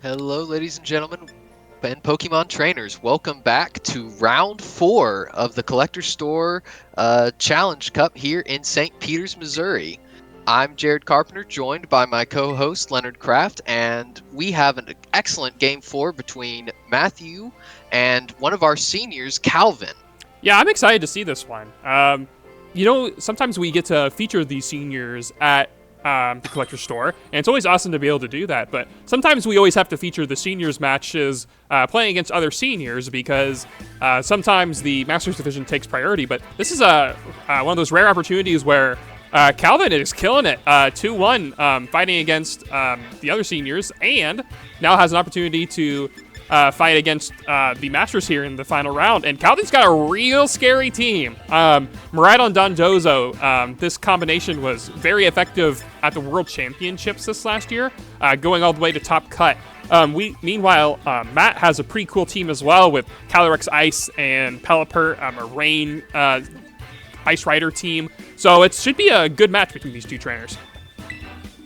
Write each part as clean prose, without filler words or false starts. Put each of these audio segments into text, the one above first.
Hello, ladies and gentlemen and Pokemon trainers. Welcome back to round 4 of the Collector Store Challenge Cup here in St. Peters, Missouri. I'm Jared Carpenter, joined by my co-host Leonard Kraft, and we have an excellent Game 4 between Matthew and one of our seniors, Calvin. Yeah, I'm excited to see this one. Sometimes we get to feature these seniors at the Collector Store, and it's always awesome to be able to do that, but sometimes we always have to feature the seniors matches playing against other seniors because sometimes the Masters Division takes priority, but this is one of those rare opportunities where Calvin is killing it, 2-1, fighting against the other seniors, and now has an opportunity to fight against the Masters here in the final round. And Calvin's got a real scary team. Miraidon Dondozo, this combination was very effective at the World Championships this last year, going all the way to top cut. Meanwhile, Matt has a pretty cool team as well with Calyrex-Ice and Pelipper, a Rain Ice Rider team. So it should be a good match between these two trainers.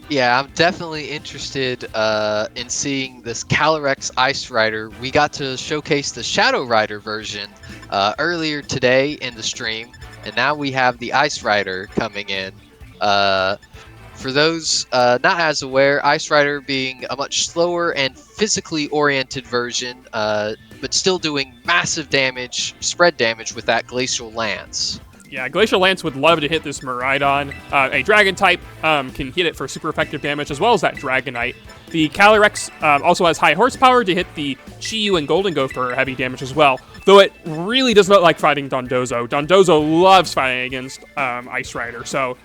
Yeah, I'm definitely interested in seeing this Calyrex-Ice Rider. We got to showcase the Shadow Rider version earlier today in the stream, and now we have the Ice Rider coming in. For those not as aware, Ice Rider being a much slower and physically oriented version, but still doing massive damage, spread damage with that Glacial Lance. Yeah, Glacial Lance would love to hit this Miraidon. A Dragon type can hit it for super effective damage, as well as that Dragonite. The Calyrex also has high horsepower to hit the Chi-Yu and Gholdengo for heavy damage as well, though it really does not like fighting Dondozo. Dondozo loves fighting against Ice Rider, so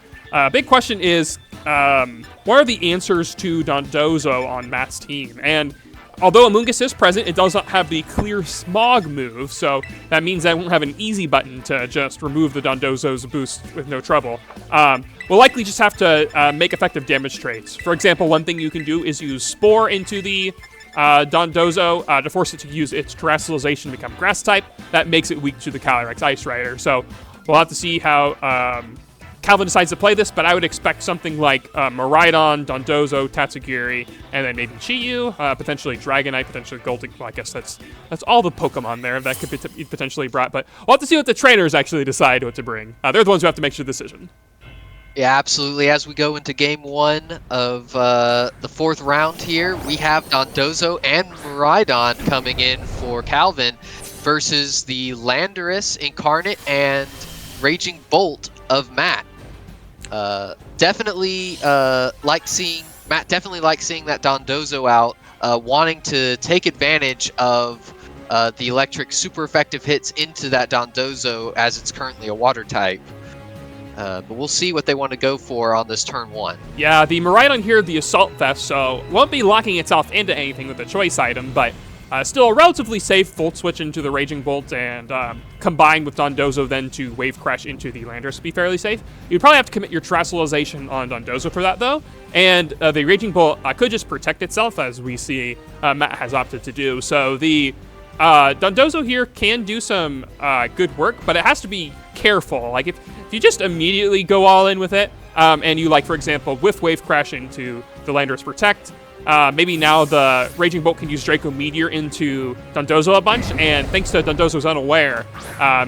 big question is, what are the answers to Dondozo on Matt's team? And although Amoonguss is present, it does not have the clear Smog move, so that means I won't have an easy button to just remove the Dondozo's boost with no trouble. We'll likely just have to make effective damage trades. For example, one thing you can do is use Spore into the Dondozo to force it to use its Terrestrialization to become Grass type. That makes it weak to the Calyrex-Ice Rider, so we'll have to see how Calvin decides to play this, but I would expect something like Miraidon, Dondozo, Tatsugiri, and then maybe Chi-Yu, potentially Dragonite, potentially Gholdengo. Well, I guess that's all the Pokemon there that could be potentially brought, but we'll have to see what the trainers actually decide what to bring. They're the ones who have to make the decision. Yeah, absolutely. As we go into Game 1 of the 4th round here, we have Dondozo and Miraidon coming in for Calvin versus the Landorus, Incarnate, and Raging Bolt of Matt. Matt definitely likes seeing that Dondozo out, wanting to take advantage of the electric super effective hits into that Dondozo as it's currently a water type. But we'll see what they want to go for on this turn 1. Yeah, the Miraidon here, the Assault Vest, so won't be locking itself into anything with a choice item, but still a relatively safe Volt Switch into the Raging Bolt and combined with Dondozo then to Wave Crash into the Landorus to be fairly safe. You'd probably have to commit your Terrestrialization on Dondozo for that though, and the Raging Bolt could just protect itself as we see Matt has opted to do. So the Dondozo here can do some good work, but it has to be careful. Like if you just immediately go all in with it, and you for example, whiff Wave Crash into the Landorus Protect, maybe now the Raging Bolt can use Draco Meteor into Dondozo a bunch, and thanks to Dondozo's Unaware,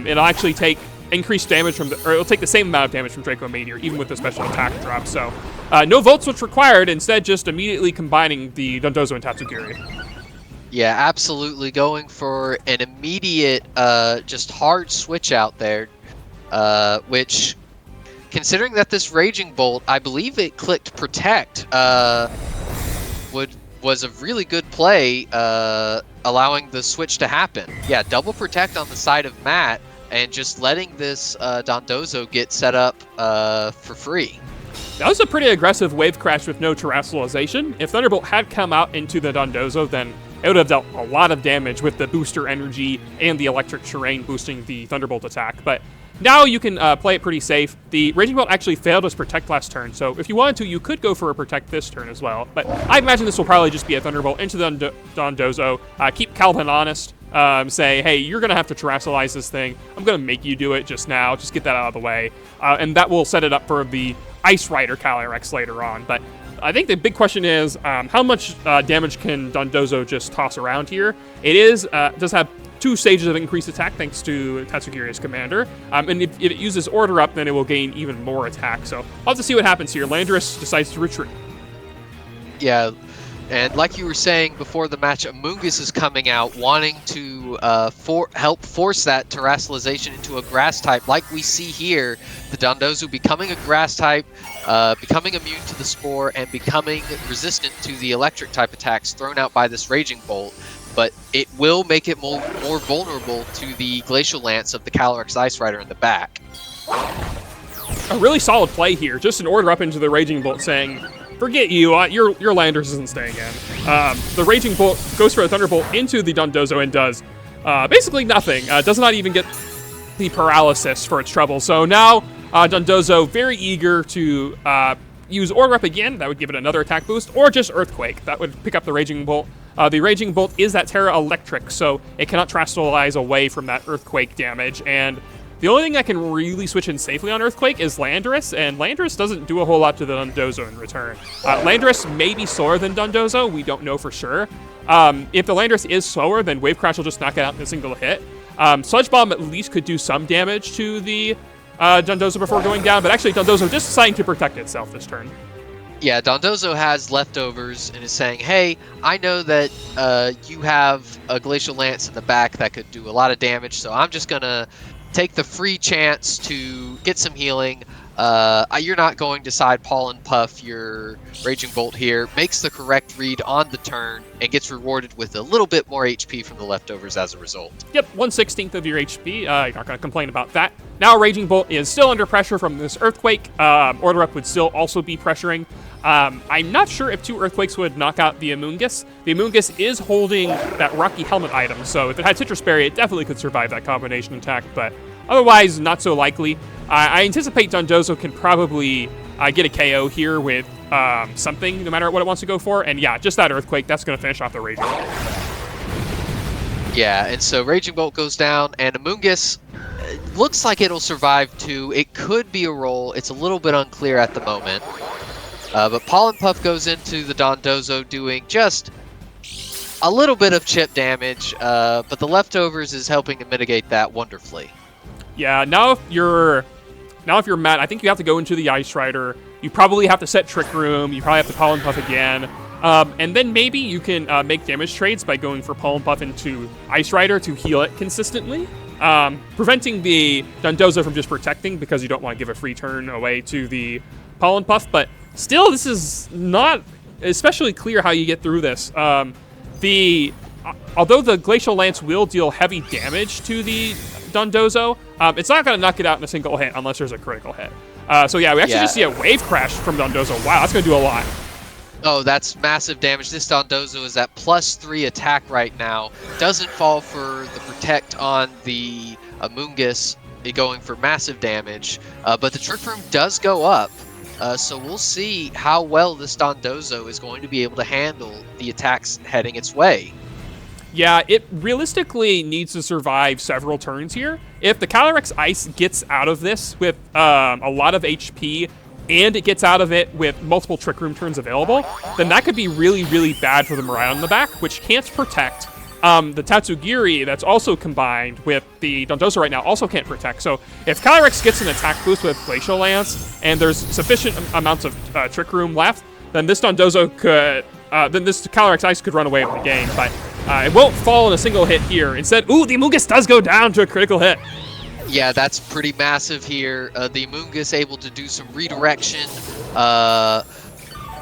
it'll actually take increased damage or it'll take the same amount of damage from Draco Meteor, even with the special attack drop. So, no Volt Switch required, instead just immediately combining the Dondozo and Tatsugiri. Yeah, absolutely. Going for an immediate, just hard switch out there, which, considering that this Raging Bolt, I believe it clicked Protect, was a really good play, allowing the switch to happen. Yeah, double Protect on the side of Matt, and just letting this Dondozo get set up for free. That was a pretty aggressive Wave Crash with no Terrestrialization. If Thunderbolt had come out into the Dondozo, then it would have dealt a lot of damage with the booster energy and the electric terrain boosting the Thunderbolt attack. But now you can play it pretty safe. The Raging Bolt actually failed its Protect last turn, so if you wanted to, you could go for a Protect this turn as well. But I imagine this will probably just be a Thunderbolt into the Dondozo. Keep Calvin honest. Say, hey, you're going to have to Terrestrialize this thing. I'm going to make you do it just now. Just get that out of the way. And that will set it up for the Ice Rider Calyrex later on. But I think the big question is how much damage can Dondozo just toss around here? It is does have 2 stages of increased attack thanks to Tatsugiri's commander. And if it uses Order Up, then it will gain even more attack. So I'll have to see what happens here. Landorus decides to retreat. Yeah, and like you were saying before the match, Amoonguss is coming out wanting to help force that terrestrialization into a grass type. Like we see here, the Dondozo becoming a grass type, becoming immune to the Spore, and becoming resistant to the electric type attacks thrown out by this Raging Bolt. But it will make it more vulnerable to the Glacial Lance of the Calyrex-Ice Rider in the back. A really solid play here. Just an Order Up into the Raging Bolt saying, forget you, your Landorus isn't staying in. The Raging Bolt goes for a Thunderbolt into the Dondozo and does basically nothing. Does not even get the paralysis for its trouble. So now Dondozo very eager to use Order Up again. That would give it another attack boost, or just Earthquake. That would pick up the Raging Bolt. The Raging Bolt is that Terra Electric, so it cannot Terastallize away from that Earthquake damage, and the only thing that can really switch in safely on Earthquake is Landorus, and Landorus doesn't do a whole lot to the Dondozo in return. Landorus may be slower than Dondozo, we don't know for sure. If the Landorus is slower, then Wave Crash will just knock it out in a single hit. Sludge Bomb at least could do some damage to the Dondozo before going down, but actually Dondozo just deciding to protect itself this turn. Yeah, Dondozo has leftovers and is saying, hey, I know that you have a Glacial Lance in the back that could do a lot of damage, so I'm just going to take the free chance to get some healing. You're not going to side Pollen Puff your Raging Bolt here. Makes the correct read on the turn and gets rewarded with a little bit more HP from the leftovers as a result. Yep, 1/16 of your HP. You're not going to complain about that. Now Raging Bolt is still under pressure from this Earthquake. Order Up would still also be pressuring. I'm not sure if 2 Earthquakes would knock out the Amoonguss. The Amoonguss is holding that Rocky Helmet item, so if it had Citrus Berry, it definitely could survive that combination attack, but otherwise, not so likely. I anticipate Dondozo can probably get a KO here with something, no matter what it wants to go for, and yeah, just that Earthquake, that's going to finish off the Raging Bolt. Yeah, and so Raging Bolt goes down, and Amoonguss looks like it'll survive too. It could be a roll. It's a little bit unclear at the moment. But Pollen Puff goes into the Dondozo doing just a little bit of chip damage, but the leftovers is helping to mitigate that wonderfully. Yeah, now if you're mad, I think you have to go into the Ice Rider. You probably have to set Trick Room. You probably have to Pollen Puff again. And then maybe you can make damage trades by going for Pollen Puff into Ice Rider to heal it consistently. Preventing the Dondozo from just protecting because you don't want to give a free turn away to the Pollen Puff, but still, this is not especially clear how you get through this. Although the Glacial Lance will deal heavy damage to the Dondozo, it's not going to knock it out in a single hit unless there's a critical hit. So yeah, we actually just see a Wave Crash from Dondozo. Wow, that's going to do a lot. Oh, that's massive damage. This Dondozo is at +3 attack right now. Doesn't fall for the Protect on the Amoonguss, going for massive damage. But the Trick Room does go up. So we'll see how well this Dondozo is going to be able to handle the attacks heading its way. Yeah, it realistically needs to survive several turns here. If the Calyrex-Ice gets out of this with a lot of HP, and it gets out of it with multiple Trick Room turns available, then that could be really, really bad for the Miraidon in the back, which can't protect. The Tatsugiri that's also combined with the Dondozo right now also can't protect. So if Calyrex gets an attack boost with Glacial Lance and there's sufficient amounts of Trick Room left, then this Dondozo could, then this Calyrex-Ice could run away with the game. But it won't fall in a single hit here. Instead, ooh, the Amoonguss does go down to a critical hit. Yeah, that's pretty massive here. The Amoonguss able to do some redirection,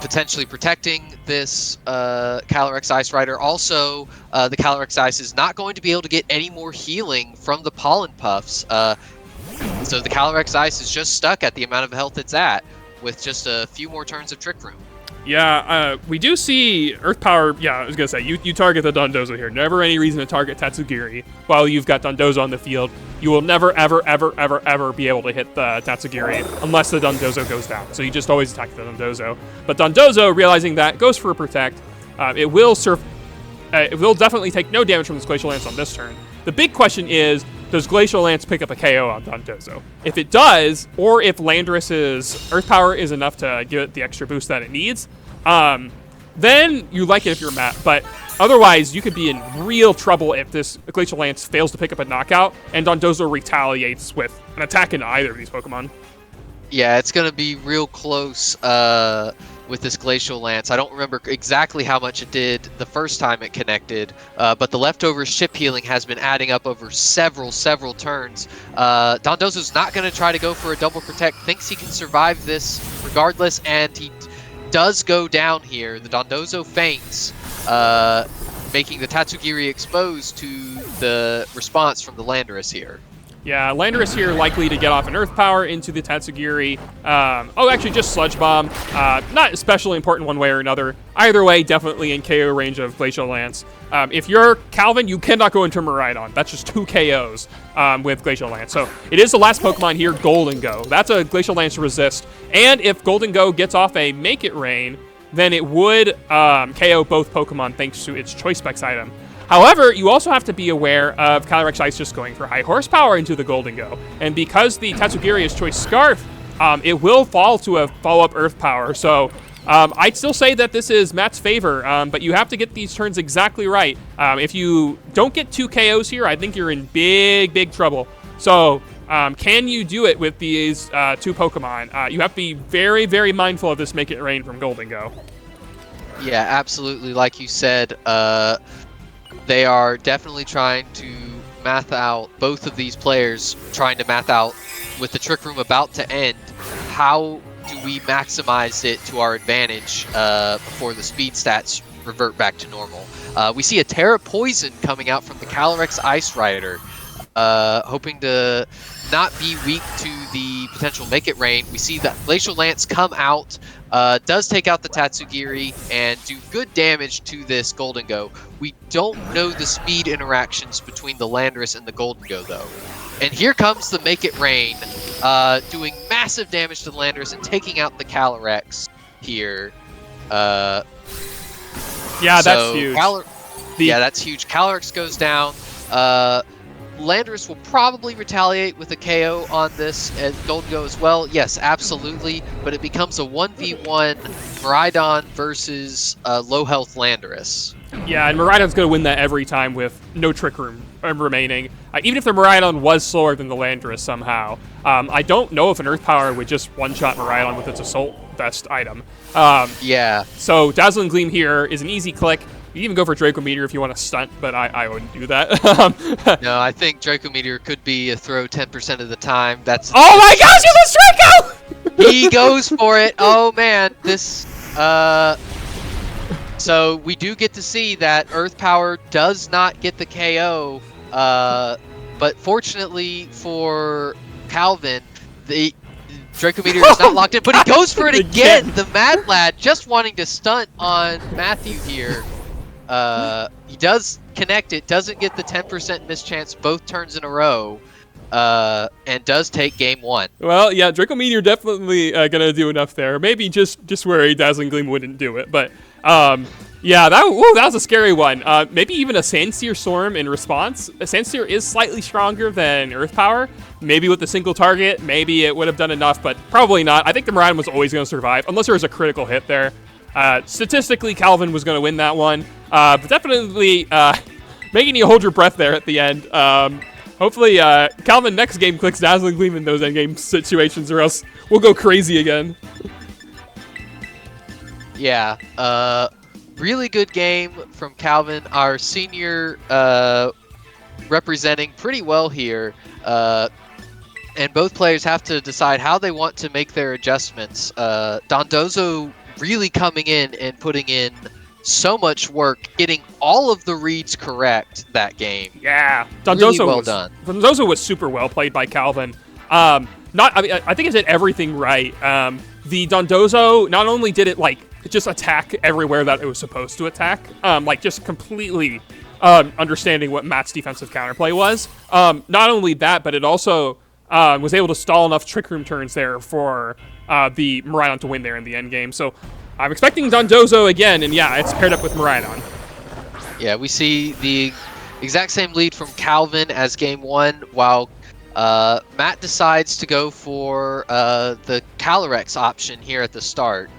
potentially protecting this Calyrex-Ice Rider. Also, the Calyrex-Ice is not going to be able to get any more healing from the Pollen Puffs. So the Calyrex-Ice is just stuck at the amount of health it's at with just a few more turns of Trick Room. Yeah, we do see Earth Power. Yeah, I was going to say, you target the Dondozo here. Never any reason to target Tatsugiri while you've got Dondozo on the field. You will never, ever, ever, ever, ever be able to hit the Tatsugiri unless the Dondozo goes down. So you just always attack the Dondozo. But Dondozo, realizing that, goes for a Protect. It will definitely take no damage from this Glacial Lance on this turn. The big question is, does Glacial Lance pick up a KO on Dondozo? If it does, or if Landorus's Earth Power is enough to give it the extra boost that it needs, then you like it if you're Matt, but otherwise you could be in real trouble if this Glacial Lance fails to pick up a knockout and Dondozo retaliates with an attack into either of these Pokemon. Yeah, it's going to be real close with this Glacial Lance. I don't remember exactly how much it did the first time it connected, but the leftover ship healing has been adding up over several turns. Dondozo's not going to try to go for a double protect, thinks he can survive this regardless, and he does go down here. The Dondozo faints, making the Tatsugiri exposed to the response from the Landorus here. Yeah, Landorus here likely to get off an Earth Power into the Tatsugiri. Oh, actually, just Sludge Bomb. Not especially important one way or another. Either way, definitely in KO range of Glacial Lance. If you're Calvin, you cannot go into Miraidon. That's just 2 KOs with Glacial Lance. So it is the last Pokemon here, Gholdengo. That's a Glacial Lance resist. And if Gholdengo gets off a Make It Rain, then it would KO both Pokemon thanks to its Choice Specs item. However, you also have to be aware of Calyrex-Ice just going for high horsepower into the Gholdengo. And because the Tatsugiri is Choice Scarf, it will fall to a follow-up Earth Power. So I'd still say that this is Matt's favor, but you have to get these turns exactly right. If you don't get 2 KOs here, I think you're in big trouble. So can you do it with these 2 Pokemon? You have to be very mindful of this Make It Rain from Gholdengo. Yeah, absolutely. Like you said, they are definitely trying to math out, both of these players trying to math out, with the Trick Room about to end, how do we maximize it to our advantage before the speed stats revert back to normal. We see a Terra Poison coming out from the Calyrex-Ice Rider, hoping to not be weak to the potential Make It Rain. We see that Glacial Lance come out, does take out the Tatsugiri and do good damage to this Gholdengo. We don't know the speed interactions between the Landorus and the Gholdengo though. And here comes the Make It Rain, doing massive damage to the Landorus and taking out the Calyrex here. Yeah, that's huge. Yeah, that's huge. Calyrex goes down. Landorus will probably retaliate with a KO on this, and Gholdengo as well. Yes, absolutely. But it becomes a 1v1 Miraidon versus low health Landorus. Yeah, and Miraidon's going to win that every time with no Trick Room remaining. Even if the Miraidon was slower than the Landorus somehow. I don't know if an Earth Power would just one-shot Miraidon with its Assault Vest item. Yeah. So Dazzling Gleam here is an easy click. You can even go for Draco Meteor if you want to stunt, but I wouldn't do that. No, I think Draco Meteor could be a throw 10% of the time. That's. Oh my gosh, it's Draco! He goes for it. Oh man, this. So we do get to see that Earth Power does not get the KO, but fortunately for Calvin, the Draco Meteor is not locked in, but he goes for it again. The Mad Lad just wanting to stunt on Matthew here. He does connect it, doesn't get the 10% mischance both turns in a row, and does take game 1. Well, yeah, Draco Meteor definitely gonna do enough there. Maybe just where a Dazzling Gleam wouldn't do it, but yeah, that was a scary one. Maybe even a Sandsear Storm in response. A Sandsear is slightly stronger than Earth Power. Maybe with the single target, maybe it would have done enough, but probably not. I think the Miraidon was always going to survive, unless there was a critical hit there. Statistically, Calvin was going to win that one, but definitely making you hold your breath there at the end. Hopefully, Calvin next game clicks Dazzling Gleam in those endgame situations, or else we'll go crazy again. Yeah, really good game from Calvin, our senior, representing pretty well here. And both players have to decide how they want to make their adjustments. Dondozo really coming in and putting in so much work, getting all of the reads correct that game. Yeah, Dondozo really well done. Dondozo was super well played by Calvin. I think it did everything right. The Dondozo not only did it just attack everywhere that it was supposed to attack, just completely understanding what Matt's defensive counterplay was. Not only that, but it also was able to stall enough Trick Room turns there for the Miraidon to win there in the end game. So I'm expecting Dondozo again, and yeah, it's paired up with Miraidon. Yeah, we see the exact same lead from Calvin as game 1, while Matt decides to go for the Calyrex option here at the start.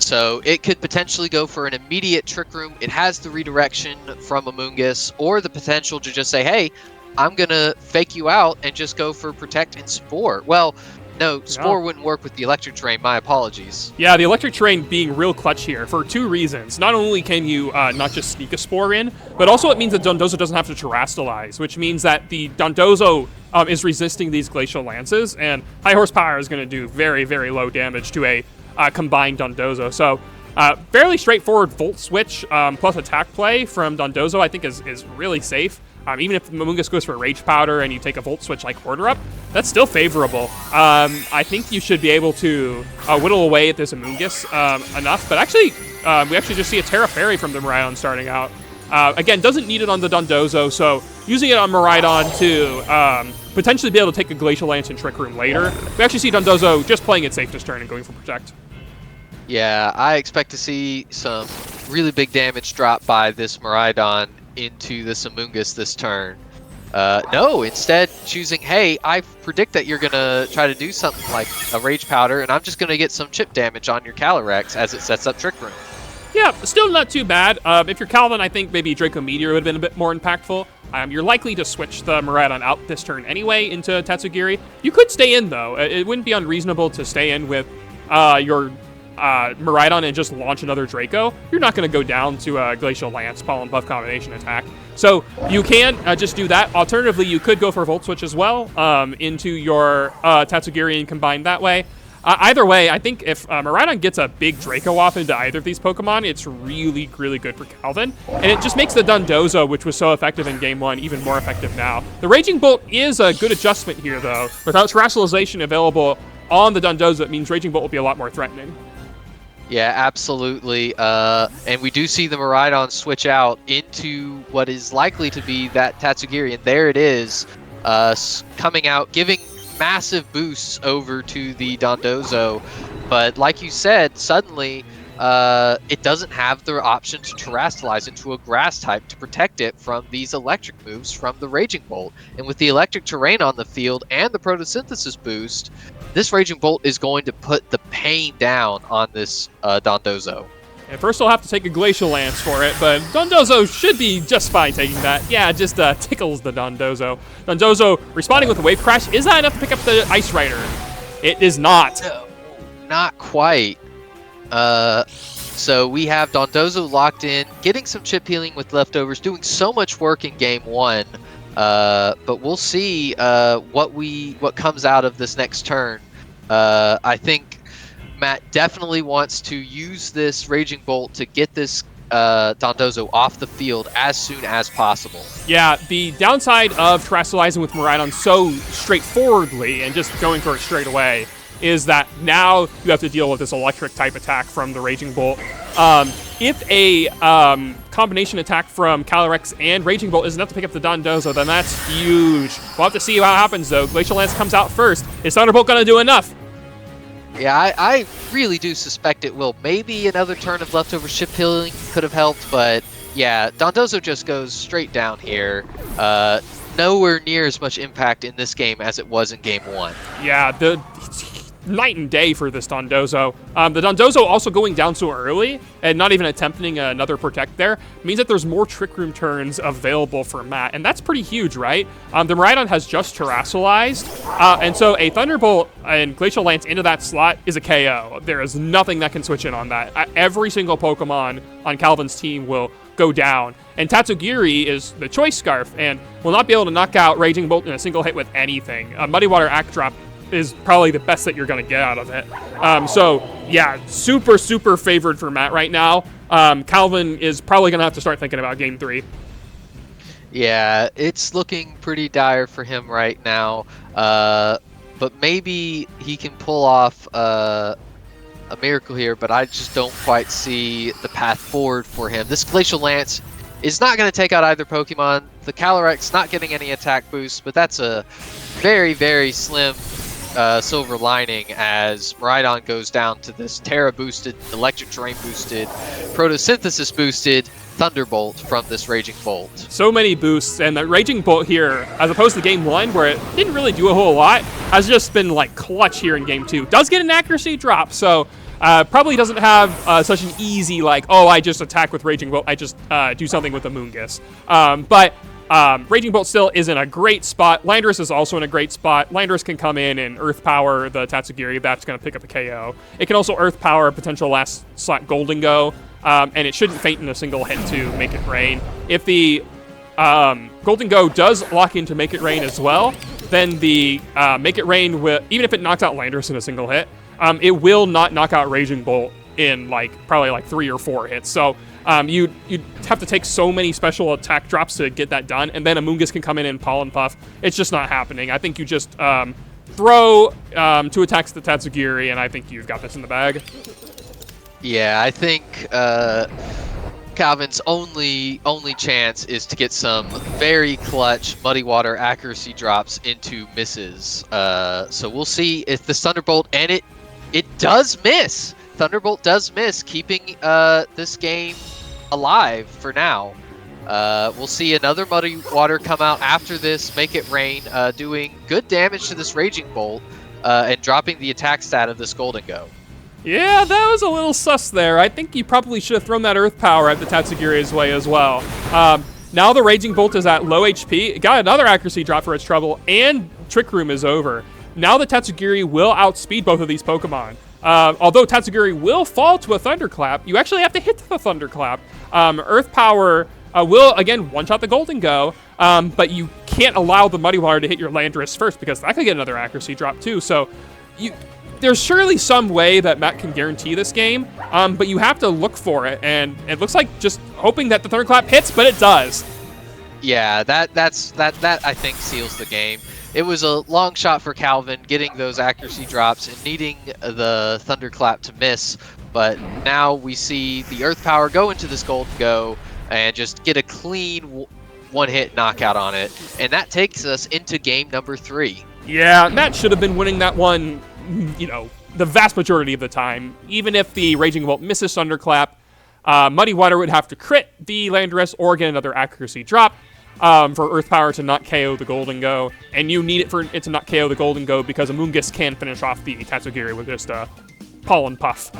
So it could potentially go for an immediate Trick Room. It has the redirection from Amoonguss, or the potential to just say, hey, I'm going to fake you out and just go for Protect and Spore. Well, no, Spore wouldn't work with the Electric Terrain. My apologies. Yeah, the Electric Terrain being real clutch here for 2 reasons. Not only can you not just sneak a Spore in, but also it means that Dondozo doesn't have to Terrastalize, which means that the Dondozo is resisting these Glacial Lances, and high horsepower is going to do very, very low damage to a combined Dondozo. So fairly straightforward Volt Switch plus attack play from Dondozo I think is really safe. Even if Amoonguss goes for Rage Powder and you take a Volt Switch like Order Up, that's still favorable. I think you should be able to whittle away at this Amoonguss enough, but actually, we actually just see a Terra Fairy from the Miraidon starting out. Again, doesn't need it on the Dondozo, so using it on Miraidon to potentially be able to take a Glacial Lance and Trick Room later. We actually see Dondozo just playing it safe this turn and going for Protect. Yeah, I expect to see some really big damage drop by this Miraidon into this Amoonguss this turn. No, instead choosing, hey, I predict that you're going to try to do something like a Rage Powder, and I'm just going to get some chip damage on your Calyrex as it sets up Trick Room. Yeah, still not too bad. If you're Calvin, I think maybe Draco Meteor would have been a bit more impactful. You're likely to switch the Miraidon out this turn anyway into Tatsugiri. You could stay in, though. It wouldn't be unreasonable to stay in with your Miraidon and just launch another Draco. You're not going to go down to a Glacial Lance, Pollen Buff combination attack. So you can just do that. Alternatively, you could go for Volt Switch as well into your Tatsugiri and combine that way. Either way, I think if Miraidon gets a big Draco off into either of these Pokemon, it's really, really good for Calvin. And it just makes the Dondozo, which was so effective in Game 1, even more effective now. The Raging Bolt is a good adjustment here, though. Without Terrestrialization available on the Dondozo, it means Raging Bolt will be a lot more threatening. Yeah, absolutely. And we do see the Miraidon switch out into what is likely to be that Tatsugiri, and there it is, coming out, giving massive boosts over to the Dondozo. But like you said, suddenly it doesn't have the option to Terrastalize into a grass type to protect it from these electric moves from the Raging Bolt. And with the electric terrain on the field and the photosynthesis boost, this Raging Bolt is going to put the pain down on this Dondozo. And first, I'll have to take a Glacial Lance for it, but Dondozo should be just fine taking that. Yeah, just tickles the Dondozo. Dondozo responding with a Wave Crash. Is that enough to pick up the Ice Rider? It is not. No, not quite. So we have Dondozo locked in, getting some chip healing with leftovers, doing so much work in Game 1. But we'll see what comes out of this next turn. I think Matt definitely wants to use this Raging Bolt to get this Dondozo off the field as soon as possible. Yeah, the downside of Terrestrializing with Miraidon so straightforwardly and just going for it straight away is that now you have to deal with this electric type attack from the Raging Bolt. If a combination attack from Calyrex and Raging Bolt is enough to pick up the Dondozo, then that's huge. We'll have to see what happens, though. Glacial Lance comes out first. Is Thunderbolt going to do enough? Yeah, I really do suspect it will. Maybe another turn of leftover chip healing could have helped, but yeah, Dondozo just goes straight down here. Nowhere near as much impact in this game as it was in Game 1. Yeah, night and day for this Dondozo. The Dondozo also going down so early and not even attempting another Protect there means that there's more Trick Room turns available for Matt, and that's pretty huge, right? The Miraidon has just Terrastalized, and so a Thunderbolt and Glacial Lance into that slot is a KO. There is nothing that can switch in on that. Every single Pokemon on Calvin's team will go down, and Tatsugiri is the Choice Scarf and will not be able to knock out Raging Bolt in a single hit with anything. Muddy Water Act Drop is probably the best that you're going to get out of it. So, yeah, super, super favored for Matt right now. Calvin is probably going to have to start thinking about Game 3. Yeah, it's looking pretty dire for him right now. But maybe he can pull off a miracle here, but I just don't quite see the path forward for him. This Glacial Lance is not going to take out either Pokemon. The Calyrex not getting any attack boost, but that's a very, very slim silver lining as Miraidon goes down to this Terra boosted, Electric Terrain boosted, Photosynthesis boosted Thunderbolt from this Raging Bolt. So many boosts, and the Raging Bolt here, as opposed to Game 1 where it didn't really do a whole lot, has just been like clutch here in Game 2. Does get an accuracy drop, so Probably doesn't have such an easy, like, oh, I just attack with Raging Bolt, I just do something with Amoonguss. But Raging Bolt still is in a great spot. Landorus is also in a great spot. Landorus can come in and Earth Power the Tatsugiri. That's going to pick up a KO. It can also Earth Power a potential last slot Gholdengo, and it shouldn't faint in a single hit to Make It Rain. If the Gholdengo does lock into Make It Rain as well, then the Make It Rain will, even if it knocks out Landorus in a single hit, it will not knock out Raging Bolt in probably 3 or 4 hits. So you'd have to take so many special attack drops to get that done, and then Amoonguss can come in and Pollen Puff. It's just not happening. I think you just throw 2 attacks to Tatsugiri, and I think you've got this in the bag. Yeah, I think Calvin's only chance is to get some very clutch Muddy Water accuracy drops into misses. So we'll see if the Thunderbolt, and it does miss. Thunderbolt does miss, keeping this game alive for now. We'll see another Muddy Water come out after this, Make It Rain, doing good damage to this Raging Bolt, and dropping the attack stat of this Gholdengo. Yeah, that was a little sus there. I think you probably should have thrown that Earth Power at the Tatsugiri's way as well. Now the Raging Bolt is at low HP. It got another accuracy drop for its trouble, and Trick Room is over. Now the Tatsugiri will outspeed both of these Pokemon. Although Tatsugiri will fall to a Thunderclap, you actually have to hit the Thunderclap. Earth Power will, again, one-shot the Gholdengo, but you can't allow the Muddy Water to hit your Landorus first, because that could get another accuracy drop too. So there's surely some way that Matt can guarantee this game, but you have to look for it, and it looks like just hoping that the Thunderclap hits, but it does. Yeah, that I think seals the game. It was a long shot for Calvin, getting those accuracy drops and needing the Thunderclap to miss, but now we see the Earth Power go into this Gholdengo and just get a clean one-hit knockout on it, and that takes us into game number 3. Yeah, Matt should have been winning that one, the vast majority of the time. Even if the Raging Bolt misses Thunderclap, Muddy Water would have to crit the Landorus or get another accuracy drop for Earth Power to not KO the Gholdengo, and you need it for it to not KO the Gholdengo because Amoonguss can finish off the Tatsugiri with just a Pollen Puff.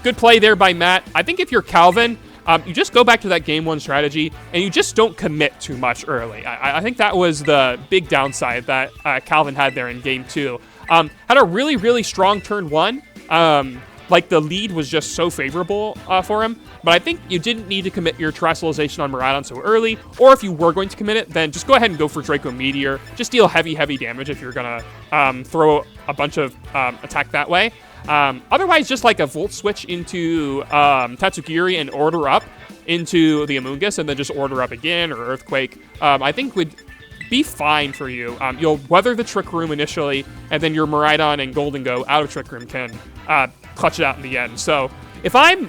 Good play there by Matt. I think if you're Calvin, you just go back to that game 1 strategy, and you just don't commit too much early. I think that was the big downside that Calvin had there in game 2. Had a really, really strong turn 1. The lead was just so favorable for him, but I think you didn't need to commit your Terrestrialization on Miraidon so early, or if you were going to commit it, then just go ahead and go for Draco Meteor. Just deal heavy, heavy damage if you're going to throw a bunch of attack that way. Otherwise, just like a Volt Switch into Tatsugiri and order up into the Amoonguss, and then just order up again, or Earthquake, I think would be fine for you. You'll weather the Trick Room initially, and then your Miraidon and Gholdengo out of Trick Room can clutch it out in the end. So if I'm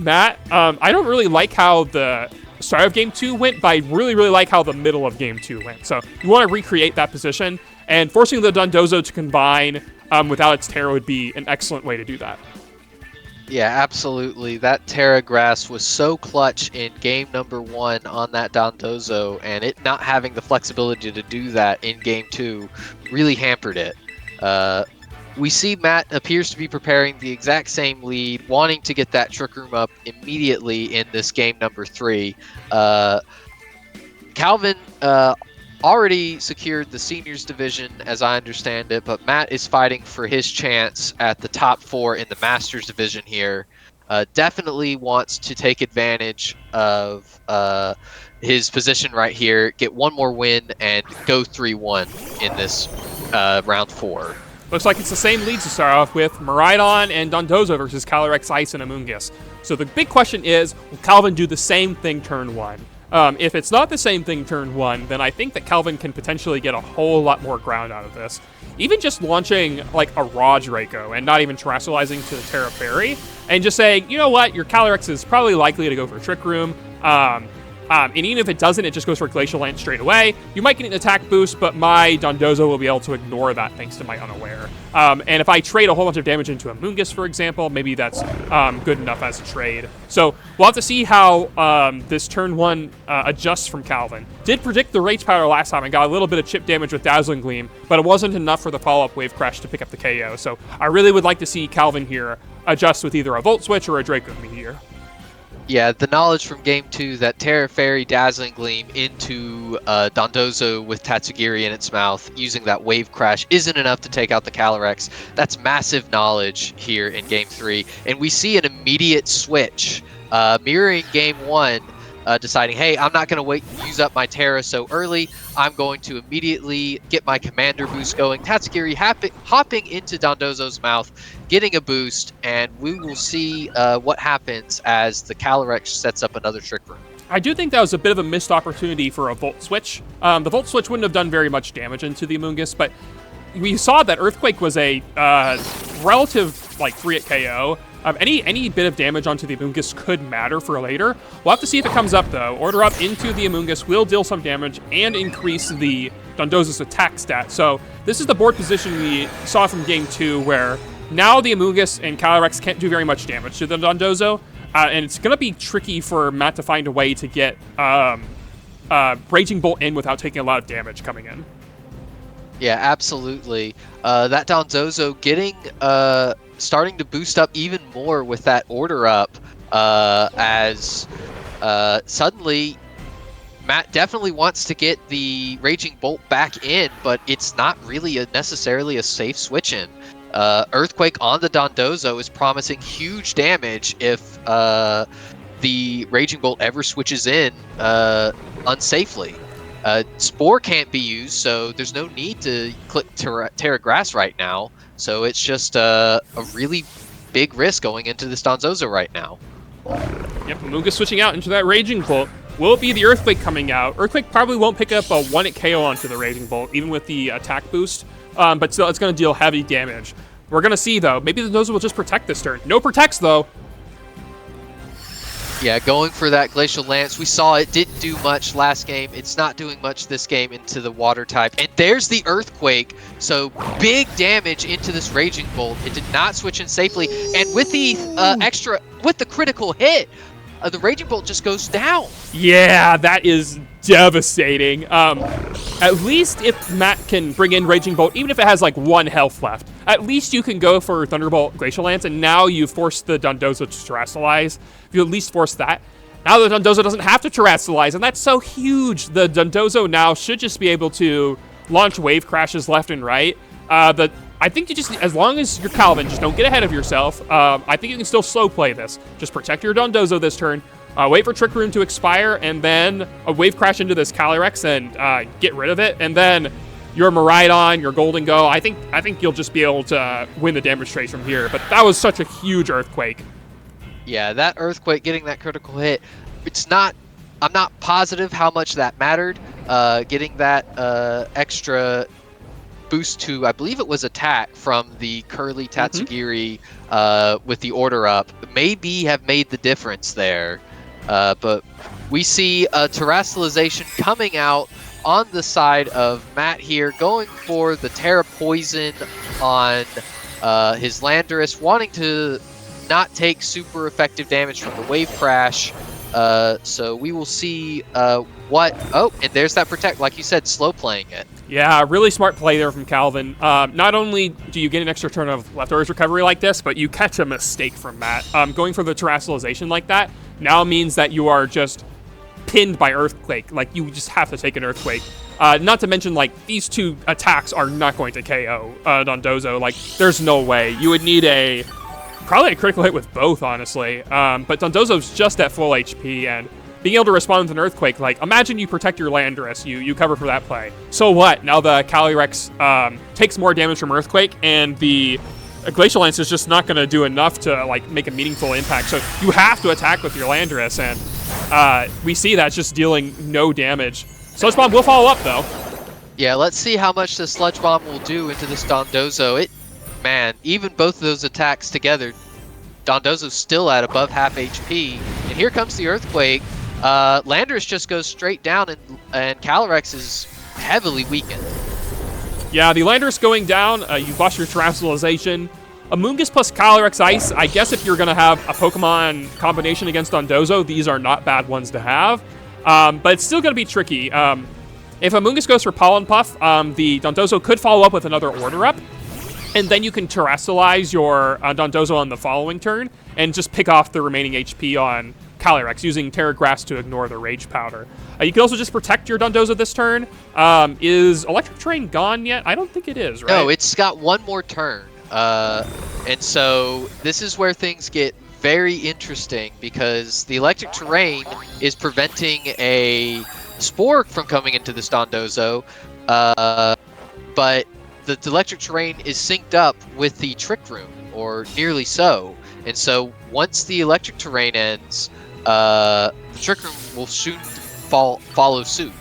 Matt, I don't really like how the start of game 2 went, but I really, really like how the middle of game 2 went. So you want to recreate that position, and forcing the Dondozo to combine without its Terra would be an excellent way to do that. Yeah, absolutely. That Terra Grass was so clutch in game number 1 on that Dondozo, and it not having the flexibility to do that in game 2 really hampered it. We see Matt appears to be preparing the exact same lead, wanting to get that Trick Room up immediately in this game number 3. Calvin already secured the seniors division, as I understand it, but Matt is fighting for his chance at the top 4 in the masters division here. Definitely wants to take advantage of his position right here, get one more win, and go 3-1 in this round 4. Looks like it's the same leads to start off with, Miraidon and Dondozo versus Calyrex-Ice and Amoonguss. So the big question is, will Calvin do the same thing turn 1? If it's not the same thing turn 1, then I think that Calvin can potentially get a whole lot more ground out of this. Even just launching like a raw Draco and not even terrestrializing to the Terra Fairy, and just saying, you know what, your Calyrex is probably likely to go for Trick Room. And even if it doesn't, it just goes for Glacial Lance straight away. You might get an attack boost, but my Dondozo will be able to ignore that thanks to my Unaware. And if I trade a whole bunch of damage into Amoonguss, for example, maybe that's good enough as a trade. So we'll have to see how this turn 1 adjusts from Calvin. Did predict the Rage Powder last time and got a little bit of chip damage with Dazzling Gleam, but it wasn't enough for the follow-up Wave Crash to pick up the KO. So I really would like to see Calvin here adjust with either a Volt Switch or a Draco Meteor. Yeah, the knowledge from Game 2 that Terra Fairy Dazzling Gleam into Dondozo with Tatsugiri in its mouth using that Wave Crash isn't enough to take out the Calyrex. That's massive knowledge here in Game 3. And we see an immediate switch, mirroring Game 1, deciding, hey, I'm not going to use up my Terra so early. I'm going to immediately get my Commander boost going. Tatsugiri hopping into Dondozo's mouth, getting a boost, and we will see what happens as the Calyrex sets up another Trick Room. I do think that was a bit of a missed opportunity for a Volt Switch. The Volt Switch wouldn't have done very much damage into the Amoonguss, but we saw that Earthquake was a relative 3-hit KO. Any bit of damage onto the Amoonguss could matter for later. We'll have to see if it comes up, though. Order Up into the Amoonguss will deal some damage and increase the Dondozo's attack stat. So this is the board position we saw from Game 2, where now the Amoonguss and Calyrex can't do very much damage to the Dondozo, and it's going to be tricky for Matt to find a way to get Raging Bolt in without taking a lot of damage coming in. Yeah, absolutely. That Dondozo getting starting to boost up even more with that Order Up, as suddenly Matt definitely wants to get the Raging Bolt back in, but it's not really necessarily a safe switch in. Earthquake on the Dondozo is promising huge damage if the Raging Bolt ever switches in unsafely. Spore can't be used, so there's no need to click Terra Grass right now. So it's just a really big risk going into this Dondozo right now. Yep, Amoonguss switching out into that Raging Bolt. Will it be the Earthquake coming out? Earthquake probably won't pick up a 1-hit KO onto the Raging Bolt, even with the attack boost, but still it's going to deal heavy damage. We're going to see, though. Maybe the Dondozo will just protect this turn. No protects, though. Yeah, going for that Glacial Lance. We saw it didn't do much last game. It's not doing much this game into the Water type. And there's the Earthquake. So big damage into this Raging Bolt. It did not switch in safely. And with the with the critical hit, the Raging Bolt just goes down. Yeah, that is devastating. At least if Matt can bring in Raging Bolt, even if it has like 1 health left, at least you can go for Thunderbolt Glacial Lance, and now you force the Dondozo to Terrasilize. If you at least force that, now the Dondozo doesn't have to Terrasilize, and that's so huge. The Dondozo now should just be able to launch Wave Crashes left and right. I think you just, as long as you're Calvin, just don't get ahead of yourself. I think you can still slow play this. Just protect your Dondozo this turn. Wait for Trick Room to expire, and then a Wave Crash into this Calyrex and get rid of it. And then your Miraidon, your Gholdengo, I think you'll just be able to win the damage trace from here. But that was such a huge Earthquake. Yeah, that Earthquake getting that critical hit, I'm not positive how much that mattered. Getting that extra boost to, I believe it was attack from the Curly Tatsugiri with the Order Up, maybe have made the difference there. But we see a Terrasalization coming out on the side of Matt here, going for the Terra Poison on his Landorus, wanting to not take super effective damage from the Wave Crash. So we will see and there's that Protect, like you said, slow playing it. Yeah, really smart play there from Calvin. Not only do you get an extra turn of Leftovers recovery like this, but you catch a mistake from Matt. Going for the Terrasalization like that now means that you are just pinned by Earthquake. Like, you just have to take an Earthquake. Not to mention, like, these two attacks are not going to KO Dondozo. Like, there's no way. You would need probably a critical hit with both, honestly. But Dondozo's just at full HP, and being able to respond with an Earthquake, like, imagine you protect your Landorus, you cover for that play. So what? Now the Calyrex takes more damage from Earthquake, and the Glacial Lance is just not going to do enough to, like, make a meaningful impact. So you have to attack with your Landorus, and we see that's just dealing no damage. Sludge Bomb will follow up, though. Yeah, let's see how much the Sludge Bomb will do into this Dondozo. Man, even both of those attacks together, Dondozo's still at above half HP. And here comes the Earthquake. Landorus just goes straight down, and Calyrex is heavily weakened. Yeah, the Landorus going down, you've lost your Terrestrialization. Amoonguss plus Calyrex-Ice, I guess if you're going to have a Pokemon combination against Dondozo, these are not bad ones to have. But it's still going to be tricky. If Amoonguss goes for Pollen Puff, the Dondozo could follow up with another Order Up, and then you can Terrestrialize your Dondozo on the following turn, and just pick off the remaining HP on Calyrex, using Terra Grass to ignore the Rage Powder. You can also just protect your Dondozo this turn. Is Electric Terrain gone yet? I don't think it is, right? No, it's got one more turn. And so this is where things get very interesting, because the Electric Terrain is preventing a Spore from coming into this Dondozo, but the Electric Terrain is synced up with the Trick Room, or nearly so. And so once the Electric Terrain ends, the Trick Room will soon follow suit,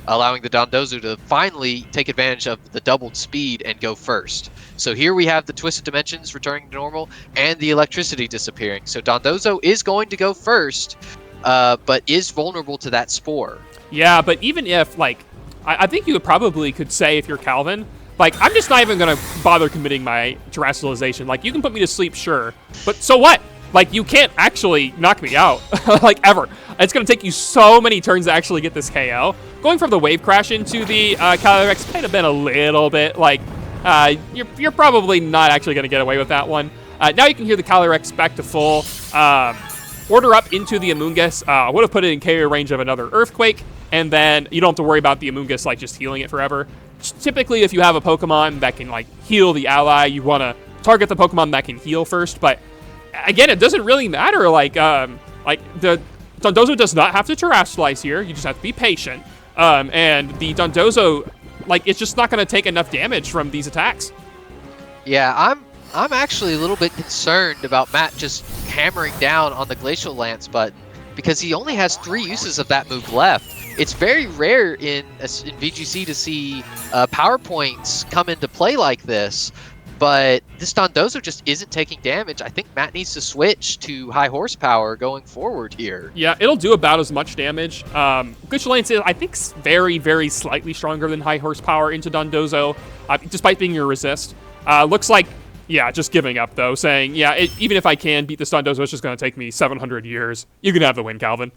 allowing the Dondozo to finally take advantage of the doubled speed and go first. So here we have the Twisted Dimensions returning to normal and the electricity disappearing. So Dondozo is going to go first, but is vulnerable to that Spore. Yeah, but even if, like, I think you probably could say, if you're Calvin, like, I'm just not even going to bother committing my Terrestrialization. Like, you can put me to sleep, sure, but so what? Like, you can't actually knock me out, like, ever. It's going to take you so many turns to actually get this KO. Going from the Wave Crash into the Calyrex might have been a little bit, like, you're probably not actually going to get away with that one. Now you can hear the Calyrex back to full. Order Up into the Amoonguss. Would have put it in KO range of another Earthquake, and then you don't have to worry about the Amoonguss, like, just healing it forever. Typically, if you have a Pokemon that can, like, heal the ally, you want to target the Pokemon that can heal first. But again, it doesn't really matter. Like the Dondozo does not have to Terrestrialize here. You just have to be patient. And the Dondozo, like, it's just not going to take enough damage from these attacks. Yeah, I'm actually a little bit concerned about Matt just hammering down on the Glacial Lance button, because he only has 3 uses of that move left. It's very rare in VGC to see PowerPoints come into play like this, but this Dondozo just isn't taking damage. I think Matt needs to switch to high horsepower going forward here. Yeah, it'll do about as much damage. Glacial Lance is, I think, very, very slightly stronger than high horsepower into Dondozo, despite being your resist. Looks like, yeah, just giving up, though, saying, yeah, even if I can beat this Dondozo, it's just going to take me 700 years. You can have the win, Calvin.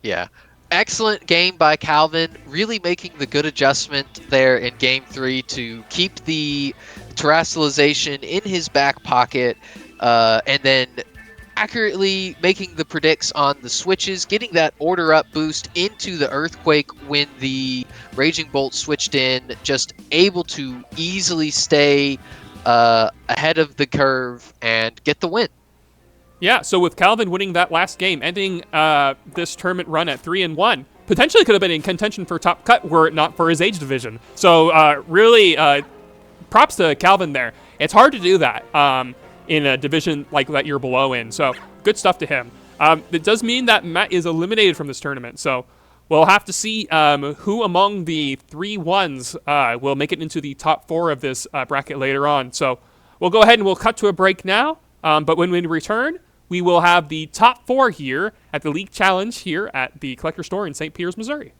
Yeah. Excellent game by Calvin, really making the good adjustment there in Game 3 to keep the Terrestrialization in his back pocket, and then accurately making the predicts on the switches, getting that Order Up boost into the Earthquake when the Raging Bolt switched in, just able to easily stay ahead of the curve and get the win. Yeah, so with Calvin winning that last game, ending this tournament run at 3-1, potentially could have been in contention for top cut were it not for his age division. So really, props to Calvin there. It's hard to do that in a division like that you're below in. So good stuff to him. It does mean that Matt is eliminated from this tournament. So we'll have to see who among the 3-1s will make it into the top 4 of this bracket later on. So we'll go ahead and we'll cut to a break now. But when we return, we will have the top 4 here at the League Challenge here at the Collector Store in St. Peters, Missouri.